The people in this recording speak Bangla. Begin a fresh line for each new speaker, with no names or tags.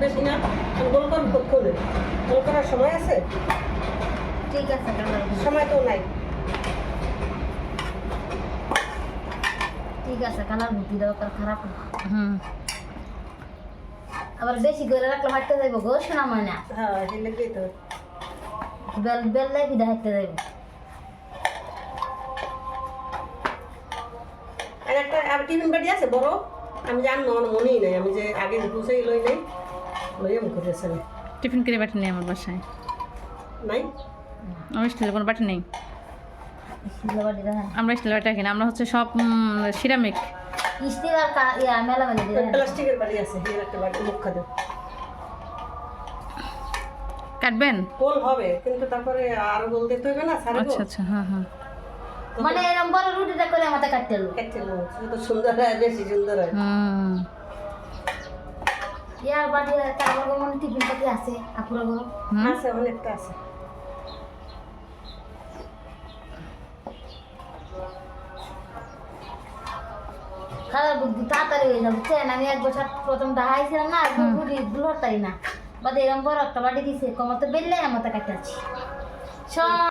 বেশি না, গোল করুন কতক্ষণে? গোল করার সময় আছে?
ঠিক আছে,
সময় তো নাই।
ঠিক আছে, কালার বুদ্ধি দেওয়া খারাপ না।
হুম
আবার বেশি করে রাখলে হাঁটতে যাইব গো, শোনা হয় না।
হ্যাঁ, হেলে তো
বেল বেল লাই ফিদা হাঁটতে যাইব।
আর একটা আর টিফিন বাড়ি আছে বড়? আমি জানি না, আমার মনেই নাই। আমি যে আগে বুঝেই লই নাই, লইয়া মুখ করেছে না।
টিফিন করে বাটি নেই আমার বাসায়,
নাই?
আমার স্টিলের কোনো বাটি নেই।
সিলাবাটি দেখেন,
আমরা স্টিলের বাটি রাখি না, আমরা হচ্ছে সব সিরামিক।
স্টিল আর ইয়া মেলা মেলা দিয়ে
প্লাস্টিকের বাড়ি আছে, এর একটা বাড়ি মুখ খাদে
কাটবেন?
গোল হবে, কিন্তু তারপরে আর গোল দিতে হবে না সারে।
আচ্ছা আচ্ছা, হ্যাঁ হ্যাঁ।
মানে এরকম বড় রুটিটা করে আমাদের কাটতে হলো।
তো সুন্দর হয়, বেশি সুন্দর হয়।
হুম
ইয়ার বাড়ি তারপর মনে টিফিন পাতি আছে আপুরা বড়
আছে, অনেকটা আছে।
খারাপ বুদ্ধি তাড়াতাড়ি হয়ে যাবে, বুঝছেন? আমি এক বছর প্রথম দাহাইছিলাম না, একদম রুটি দুলতাই না, বাদে এরকম বড় একটা বাড়ি দিছে, কমাতে বেললে আমাতে কাটাচ্ছি সব।